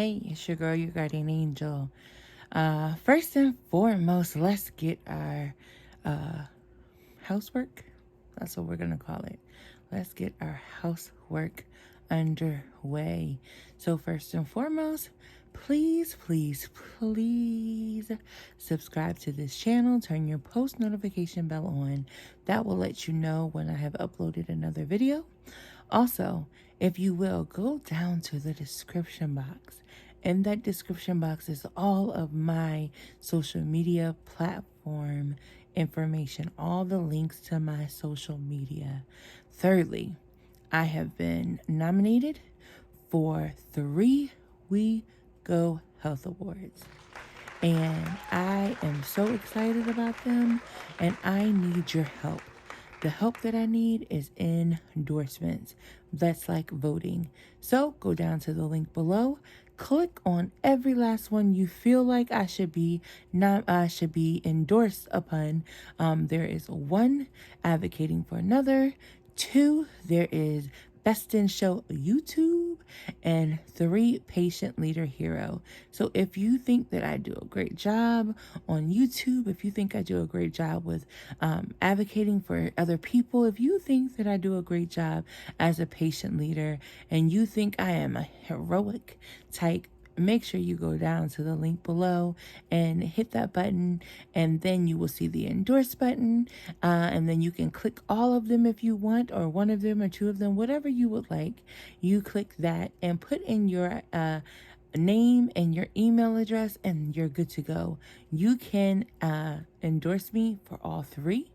Hey, it's your girl, your guardian angel. First and foremost, let's get our housework. That's what we're going to call it. Let's get our housework underway. So first and foremost, please subscribe to this channel. Turn your post notification bell on. That will let you know when I have uploaded another video. Also, if you will, go down to the description box. In that description box is all of my social media platform information, all the links to my social media. Thirdly, I have been nominated for 3 We Go Health Awards. And I am so excited about them, and I need your help. The help that I need is endorsements. That's like voting. So go down to the link below. Click on every last one you feel like I should be endorsed upon. There is 1, advocating for another. 2, there is Best in Show YouTube, and 3, Patient Leader Hero. So if you think that I do a great job on YouTube, if you think I do a great job with advocating for other people, if you think that I do a great job as a patient leader, and you think I am a heroic type, make sure you go down to the link below and hit that button, and then you will see the endorse button, and then you can click all of them if you want, or one of them or 2 of them, whatever you would like. You click that and put in your name and your email address, and you're good to go. You can endorse me for all 3,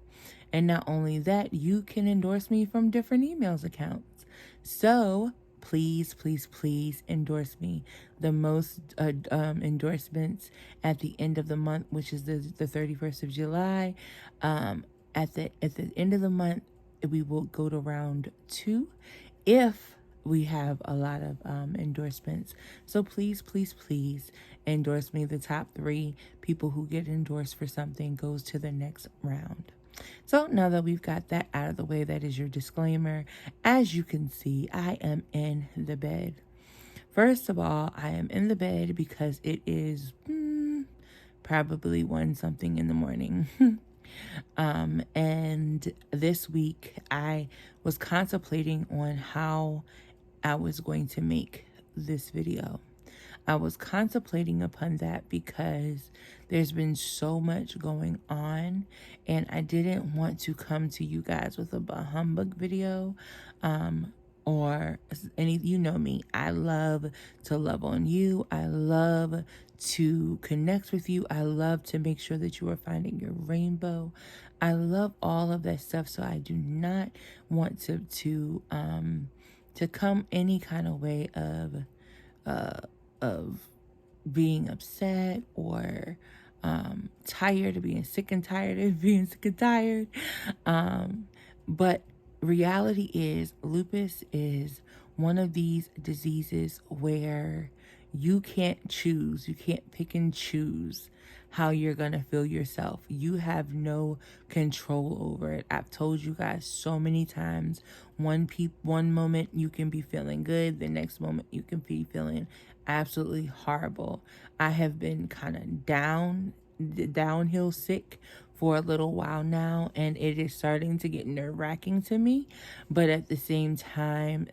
and not only that, you can endorse me from different emails accounts. So please endorse me. The most endorsements at the end of the month, which is the 31st of July. At the end of the month, we will go to round 2 if we have a lot of endorsements. So please endorse me. The top 3 people who get endorsed for something goes to the next round. So now that we've got that out of the way, that is your disclaimer. As you can see, I am in the bed. First of all, I am in the bed because it is probably 1 something in the morning. And this week I was contemplating on how I was going to make this video. I was contemplating upon that because there's been so much going on, and I didn't want to come to you guys with a bah humbug video, or any, you know me, I love to love on you. I love to connect with you. I love to make sure that you are finding your rainbow. I love all of that stuff. So I do not want to come any kind of way of being upset or tired, of being sick and tired of being sick and tired. But reality is, lupus is one of these diseases where you can't choose. You can't pick and choose how you're going to feel yourself. You have no control over it. I've told you guys so many times, one moment you can be feeling good, the next moment you can be feeling absolutely horrible. I have been kind of downhill sick for a little while now, and it is starting to get nerve-wracking to me, but at the same time,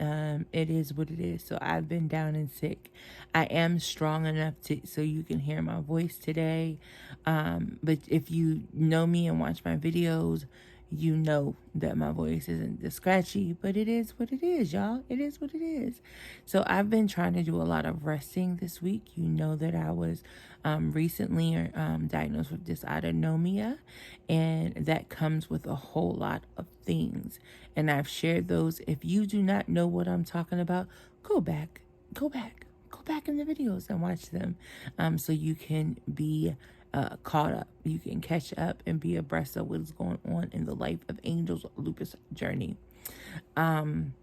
it is what it is. So I've been down and sick. I am strong enough so you can hear my voice today, but if you know me and watch my videos, you know that my voice isn't this scratchy, but it is what it is, y'all. It is what it is. So I've been trying to do a lot of resting this week. You know that I was recently diagnosed with dysautonomia, and that comes with a whole lot of things. And I've shared those. If you do not know what I'm talking about, go back in the videos and watch them, so you can be caught up. You can catch up and be abreast of what is going on in the life of Angel's lupus journey. But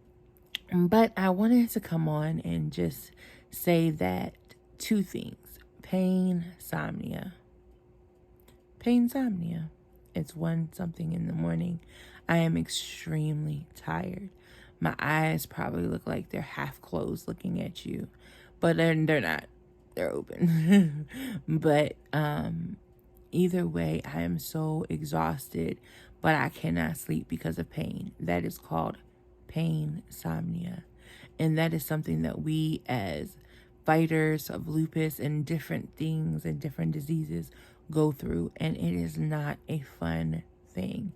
I wanted to come on and just say that 2 things. Painsomnia. It's 1 something in the morning. I am extremely tired. My eyes probably look like they're half closed looking at you, but they're not. they're open. But either way, I am so exhausted, but I cannot sleep because of pain. That is called Painsomnia. And that is something that we as fighters of lupus and different things and different diseases go through. And it is not a fun thing.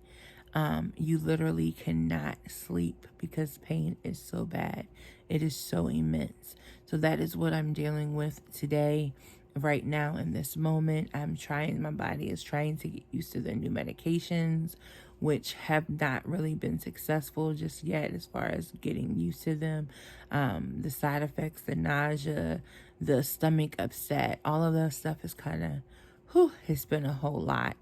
You literally cannot sleep because pain is so bad. It is so immense. So that is what I'm dealing with today, right now, in this moment. My body is trying to get used to the new medications, which have not really been successful just yet as far as getting used to them. The side effects, the nausea, the stomach upset, all of that stuff is kind of, it's been a whole lot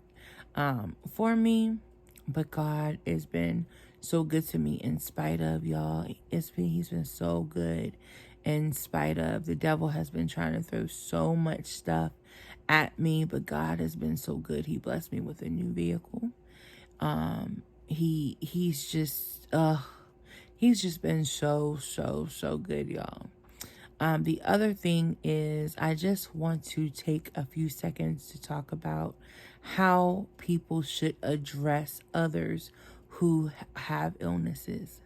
for me. But God has been so good to me in spite of, y'all. He's been so good in spite of. The devil has been trying to throw so much stuff at me, but God has been so good. He blessed me with a new vehicle. He's just been so good, y'all. The other thing is, I just want to take a few seconds to talk about how people should address others who have illnesses.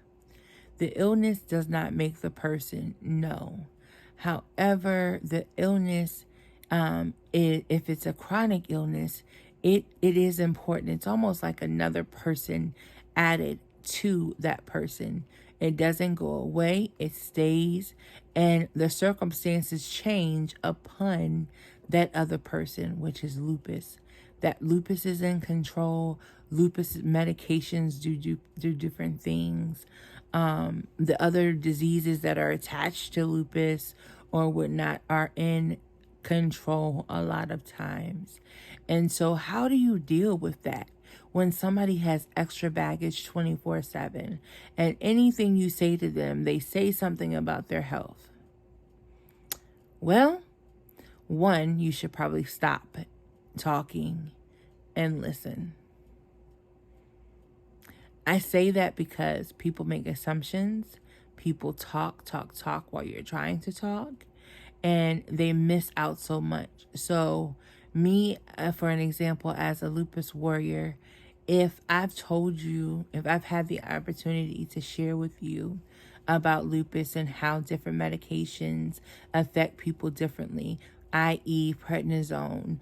The illness does not make the person, no. However, the illness, if it's a chronic illness, it is important. It's almost like another person added to that person. It doesn't go away, it stays, and the circumstances change upon that other person, which is lupus. That lupus is in control. Lupus medications do different things. The other diseases that are attached to lupus or whatnot are in control a lot of times. And so how do you deal with that when somebody has extra baggage 24/7 and anything you say to them, they say something about their health? Well, one, you should probably stop talking and listen. I say that because people make assumptions. People talk while you're trying to talk, and they miss out so much. So me, for an example, as a lupus warrior, if I've had the opportunity to share with you about lupus and how different medications affect people differently, i.e. prednisone.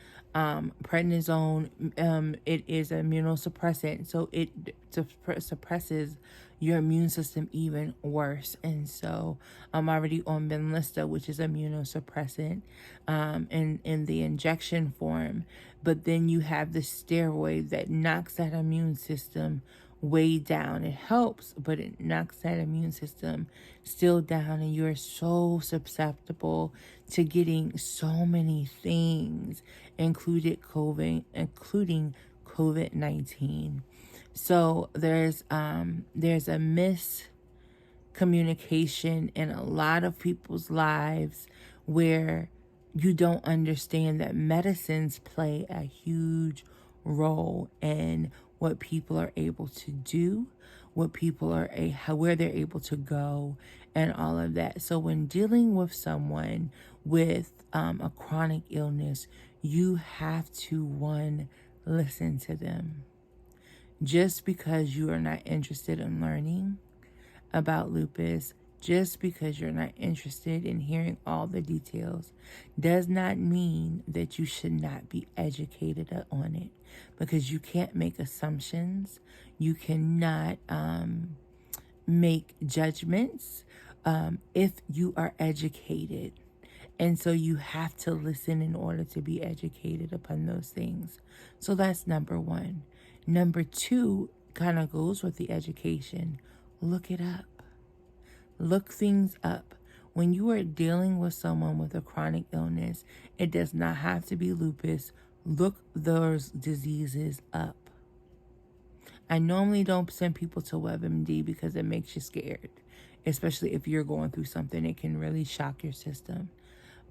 It is an immunosuppressant, so it suppresses your immune system even worse. And so I'm already on Benlysta, which is immunosuppressant, in the injection form. But then you have the steroid that knocks that immune system way down. It helps, but it knocks that immune system still down, and you're so susceptible to getting so many things, including COVID-19. So there's a miscommunication in a lot of people's lives where you don't understand that medicines play a huge role in what people are able to do, where they're able to go, and all of that. So when dealing with someone with a chronic illness, you have to, one, listen to them. Just because you are not interested in learning about lupus, just because you're not interested in hearing all the details, does not mean that you should not be educated on it, because you can't make assumptions. You cannot make judgments if you are educated. And so you have to listen in order to be educated upon those things. So that's number one. Number two kind of goes with the education. Look it up. Look things up. When you are dealing with someone with a chronic illness, it does not have to be lupus. Look those diseases up. I normally don't send people to WebMD because it makes you scared, especially if you're going through something. It can really shock your system.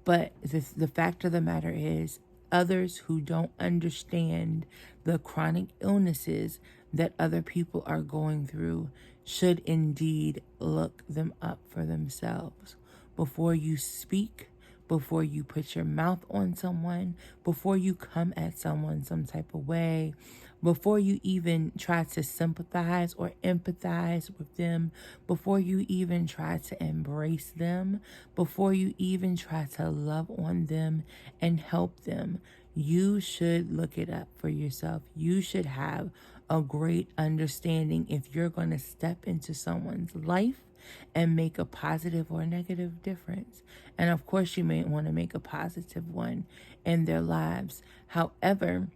But the fact of the matter is, others who don't understand the chronic illnesses that other people are going through should indeed look them up for themselves. Before you speak, before you put your mouth on someone, before you come at someone some type of way, before you even try to sympathize or empathize with them, before you even try to embrace them, before you even try to love on them and help them, you should look it up for yourself. You should have a great understanding if you're going to step into someone's life and make a positive or negative difference. And of course, you may want to make a positive one in their lives. However,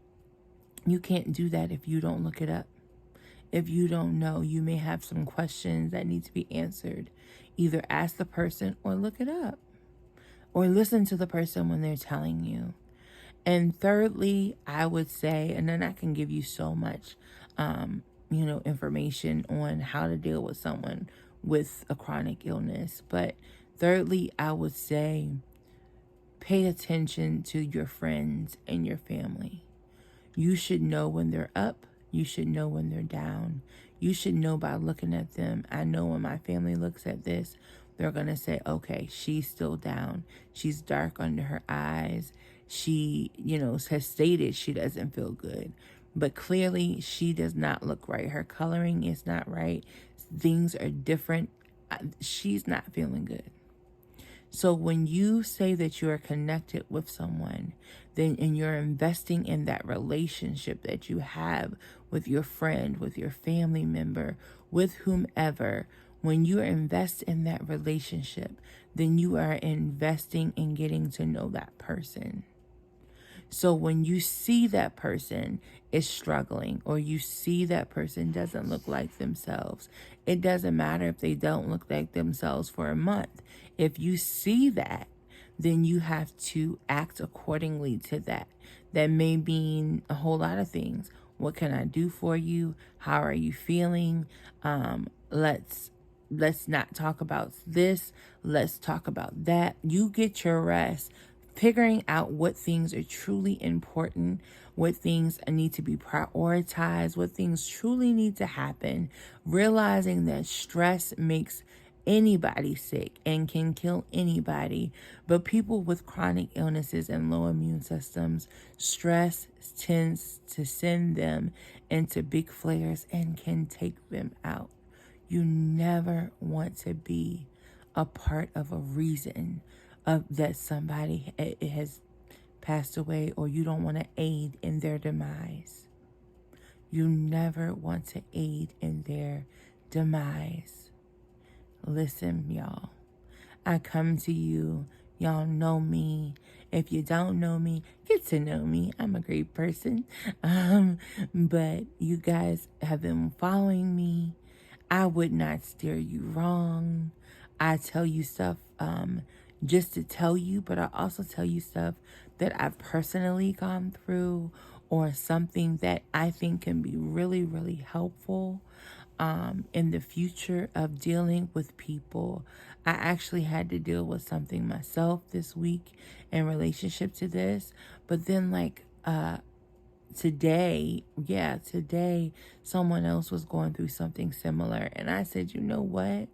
you can't do that if you don't look it up. If you don't know, you may have some questions that need to be answered. Either ask the person or look it up, or listen to the person when they're telling you. And thirdly, I would say, and then I can give you so much, information on how to deal with someone with a chronic illness. But thirdly, I would say, pay attention to your friends and your family. You should know when they're up. You should know when they're down. You should know by looking at them. I know when my family looks at this, they're going to say, okay, she's still down. She's dark under her eyes. She, has stated she doesn't feel good. But clearly, she does not look right. Her coloring is not right. Things are different. She's not feeling good. So when you say that you are connected with someone, then and you're investing in that relationship that you have with your friend, with your family member, with whomever, when you invest in that relationship, then you are investing in getting to know that person. So when you see that person is struggling, or you see that person doesn't look like themselves, it doesn't matter if they don't look like themselves for a month. If you see that, then you have to act accordingly to that. That may mean a whole lot of things. What can I do for you? How are you feeling? Let's not talk about this. Let's talk about that. You get your rest. Figuring out what things are truly important, what things need to be prioritized, what things truly need to happen, realizing that stress makes anybody sick and can kill anybody. But people with chronic illnesses and low immune systems, stress tends to send them into big flares and can take them out. You never want to be a part of a reason that somebody has passed away, or you don't want to aid in their demise. You never want to aid in their demise. Listen, y'all. I come to you. Y'all know me. If you don't know me, get to know me. I'm a great person. But you guys have been following me. I would not steer you wrong. I tell you stuff just to tell you, but I also tell you stuff that I've personally gone through, or something that I think can be really, really helpful in the future of dealing with people. I actually had to deal with something myself this week in relationship to this, but then today someone else was going through something similar, and I said, you know what?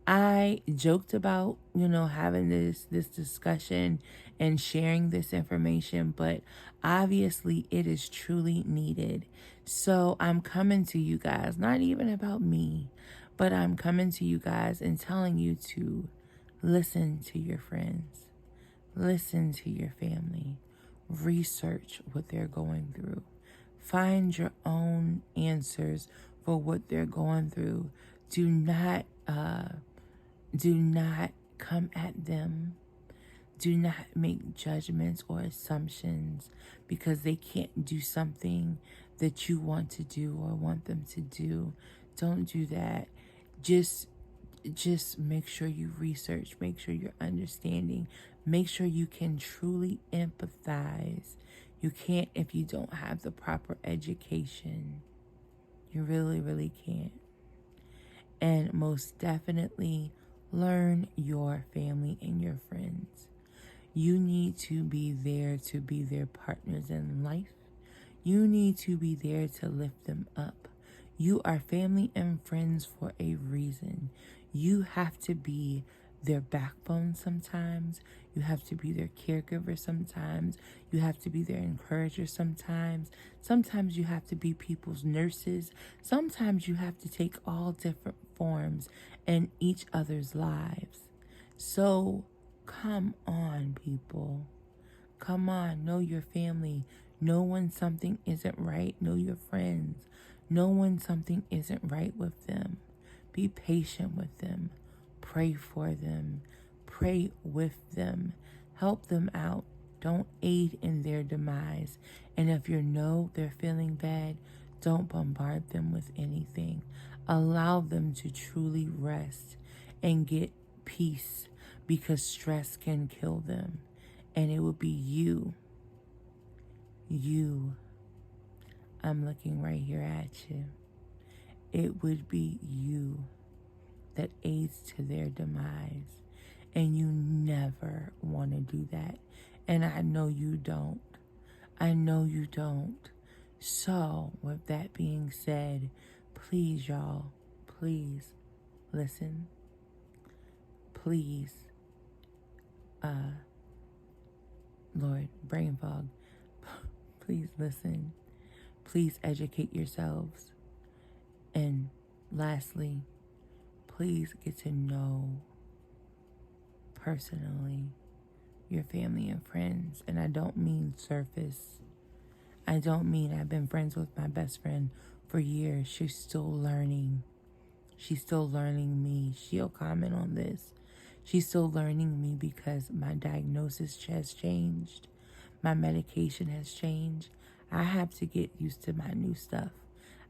I joked about, having this discussion and sharing this information, but obviously it is truly needed. So I'm coming to you guys, not even about me, but I'm coming to you guys and telling you to listen to your friends, listen to your family, research what they're going through, find your own answers for what they're going through. Do not come at them. Do not make judgments or assumptions because they can't do something that you want to do or want them to do. Don't do that. Just make sure you research, make sure you're understanding, make sure you can truly empathize. You can't if you don't have the proper education. You really, really can't. And most definitely, learn your family and your friends. You need to be there to be their partners in life. You need to be there to lift them up. You are family and friends for a reason. You have to be their backbone sometimes. You have to be their caregiver sometimes. You have to be their encourager sometimes. Sometimes you have to be people's nurses. Sometimes you have to take all different forms in each other's lives. So come on, people. Come on, know your family. Know when something isn't right. Know your friends. Know when something isn't right with them. Be patient with them. Pray for them. Pray with them. Help them out. Don't aid in their demise. And if you know they're feeling bad, don't bombard them with anything. Allow them to truly rest and get peace, because stress can kill them. And it will be you. I'm looking right here at you. It would be you that aids to their demise. And you never want to do that. And I know you don't. I know you don't. So, with that being said, please, y'all, please listen. Please, Lord, brain fog, please listen. Please educate yourselves. And lastly, please get to know personally your family and friends. And I don't mean surface. I don't mean I've been friends with my best friend for years. She's still learning. She's still learning me. She'll comment on this. She's still learning me because my diagnosis has changed. My medication has changed. I have to get used to my new stuff.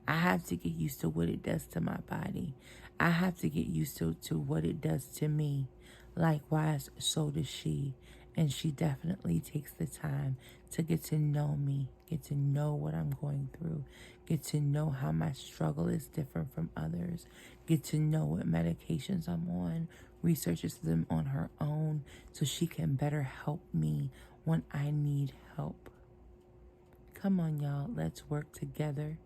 I have to get used to what it does to my body. I have to get used to what it does to me. Likewise, so does she. And she definitely takes the time to get to know me, get to know what I'm going through, get to know how my struggle is different from others, get to know what medications I'm on, researches them on her own so she can better help me when I need help. Come on, y'all. Let's work together.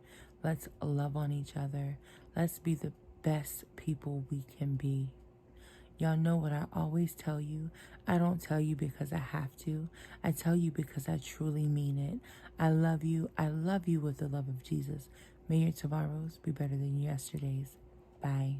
Let's love on each other. Let's be the best people we can be. Y'all know what I always tell you. I don't tell you because I have to. I tell you because I truly mean it. I love you. I love you with the love of Jesus. May your tomorrows be better than yesterday's. Bye.